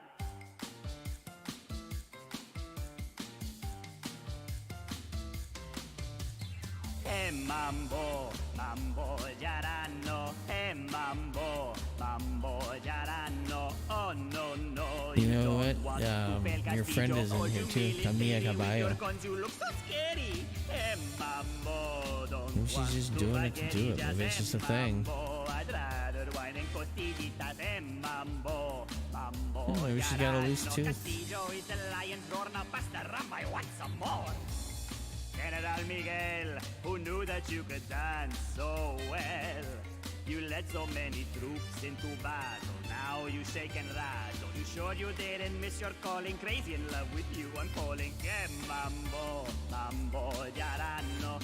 Mambo, mambo yarano, mambo, mambo yarano. Oh no no, You know what? Your friend is in here too. Camilla Caballo. You look so scary. Maybe she's just doing it to do it. Maybe it's just a thing. Oh, maybe she's got a loose tooth. General Miguel, who knew that you could dance so well? You led so many troops into battle, now you shake and rattle. You sure you didn't miss your calling? Crazy in love with you, I'm calling. Mambo, mambo, yarano.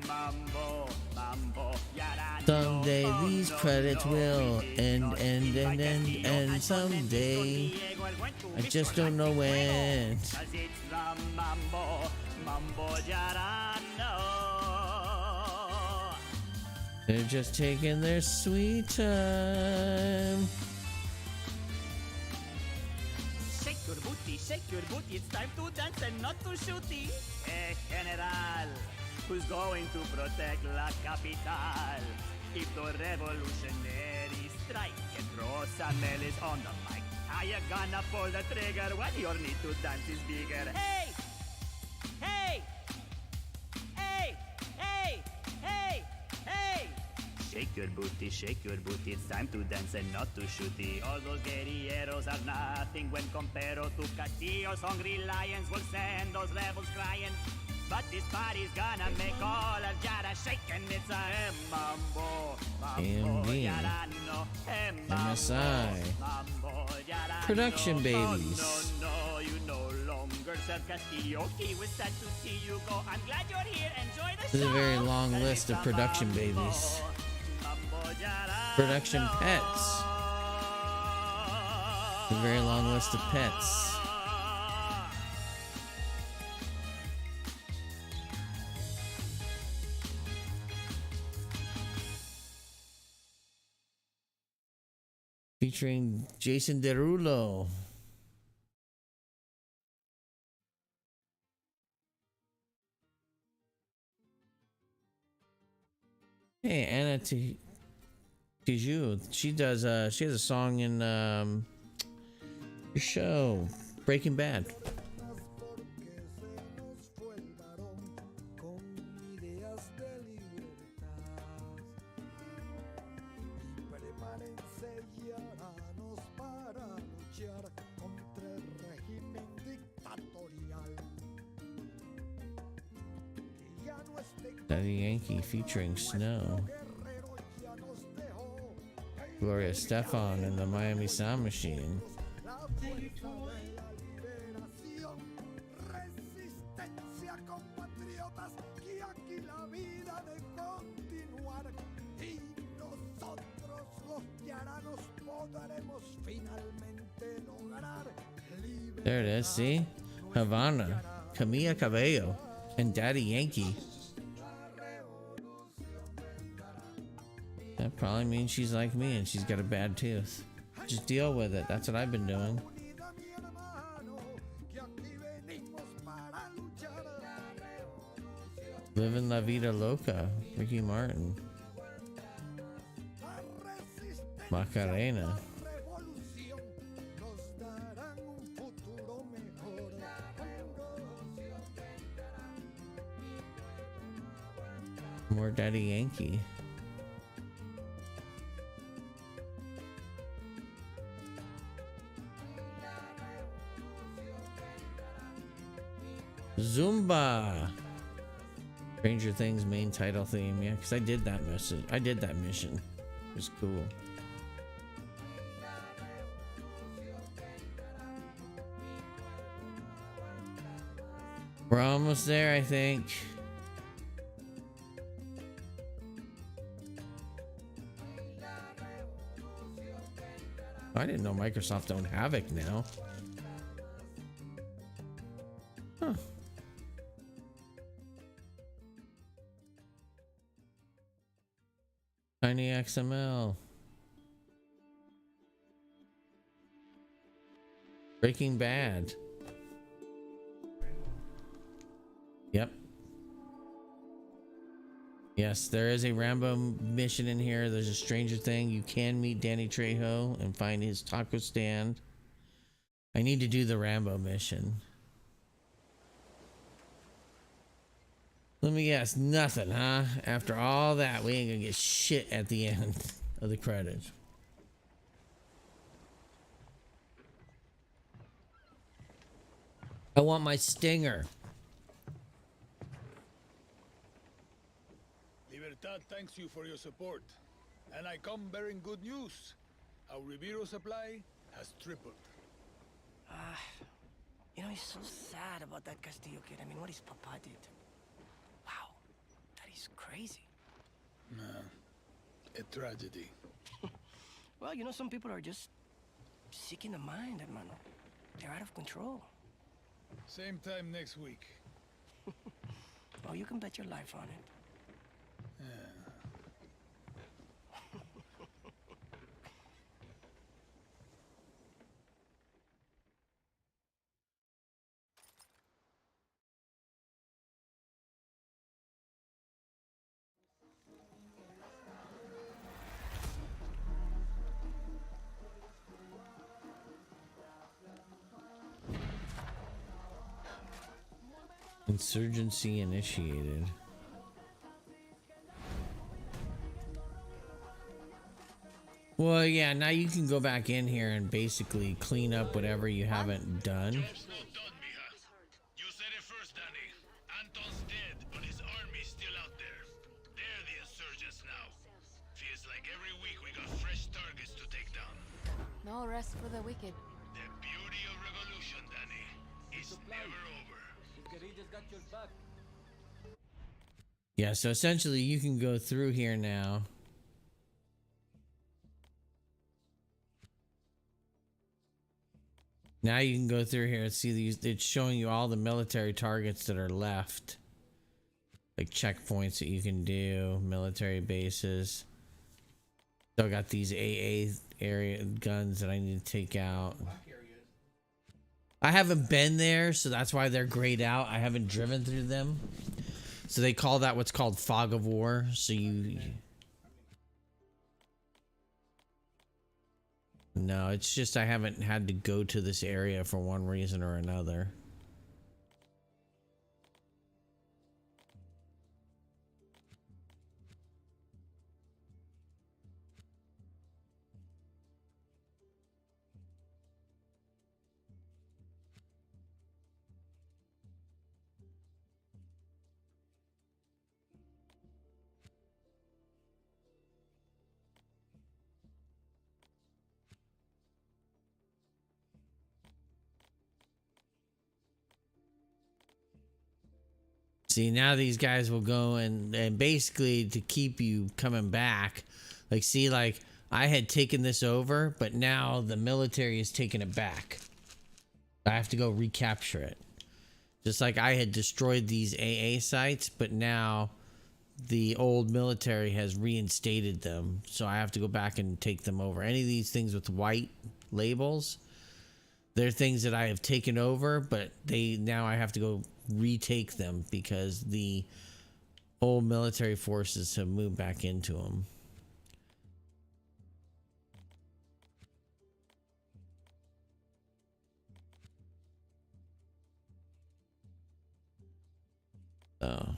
Mambo, mambo, yarano. Someday these credits will end someday. I just don't know when. Mambo yarano. They're just taking their sweet time. Shake your booty, it's time to dance and not to shooty. General, who's going to protect la capital? If the revolutionary strike and Rosamel is on the mic, how you gonna pull the trigger when your need to dance is bigger? Hey! Hey! Hey! Hey! Hey! Hey! Shake your booty, it's time to dance and not to shooty. All those guerrilleros are nothing when compared to Castillo's hungry lions will send those rebels crying. But this party's gonna make all of Jara shake, and it's a mambo, mambo, yarano, MSI. mambo, yarano. Production babies. Oh, no, you no longer serve Castillo. He was sad to see you go. I'm glad you're here. Enjoy the show. This is a very long list of production babies. Production pets. It's a very long list of pets. Featuring Jason Derulo. Hey, Anna Tiju. She does she has a song in your show, Breaking Bad. Daddy Yankee featuring Snow. Gloria Estefan and the Miami Sound Machine. There it is, see? Havana, Camilla Cabello, and Daddy Yankee. That probably means she's like me and she's got a bad tooth. Just deal with it. That's what I've been doing. Living La Vida Loca, Ricky Martin. Macarena. More Daddy Yankee. Zumba. Stranger Things main title theme, yeah, because I did that mission. was cool. We're almost there, I think. I didn't know Microsoft owned Havoc now. Huh. Tiny XML. Breaking Bad. Yep. Yes, there is a Rambo mission in here. There's a Stranger Thing. You can meet Danny Trejo and find his taco stand. I need to do the Rambo mission. Let me guess, nothing, huh? After all that, we ain't gonna get shit at the end of the credits. I want my stinger. Libertad thanks you for your support. And I come bearing good news. Our Rivero supply has tripled. You know, it's so sad about that Castillo kid. I mean, what his papa did. Wow, that is crazy. A tragedy. Well, you know, some people are just sick in the mind, hermano. They're out of control. Same time next week. Oh, you can bet your life on it. Insurgency initiated. Well, yeah, now you can go back in here and basically clean up whatever you haven't done. Job's not done, mija. You said it first, Danny. Anton's dead, but his army's still out there. They're the insurgents now. Feels like every week we got fresh targets to take down. No rest for the wicked. The beauty of revolution, Danny, is never over. Yeah, so essentially you can go through here now. Now you can go through here and see these. It's showing you all the military targets that are left. Like checkpoints that you can do, military bases. Still got these AA area guns that I need to take out. I haven't been there, so that's why they're grayed out. I haven't driven through them. So they call that what's called fog of war. So you... No, it's just I haven't had to go to this area for one reason or another. See, now these guys will go and basically to keep you coming back. Like, see, like, I had taken this over, but now the military is taking it back. I have to go recapture it. Just like I had destroyed these AA sites, but now the old military has reinstated them. So I have to go back and take them over. Any of these things with white labels, they're things that I have taken over, but now I have to go retake them because the old military forces have moved back into them. So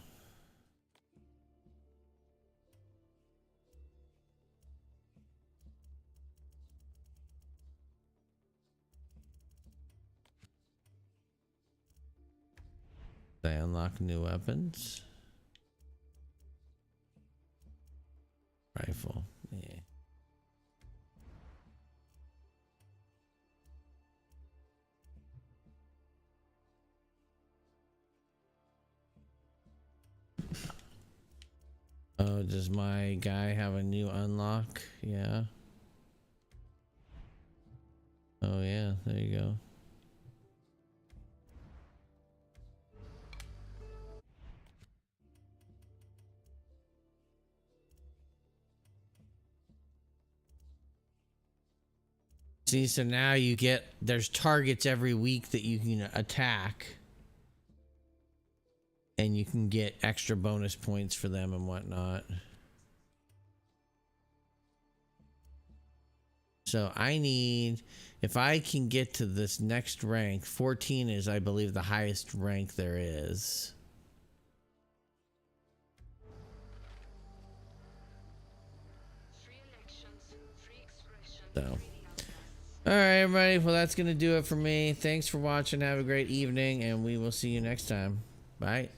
they unlock new weapons. Rifle. Yeah. Oh, does my guy have a new unlock? Yeah. Oh yeah, there you go. See, so now you get, there's targets every week that you can attack. And you can get extra bonus points for them and whatnot. So I need, if I can get to this next rank, 14 is, I believe, the highest rank there is. So. Alright, everybody. Well, that's going to do it for me. Thanks for watching. Have a great evening, and we will see you next time. Bye.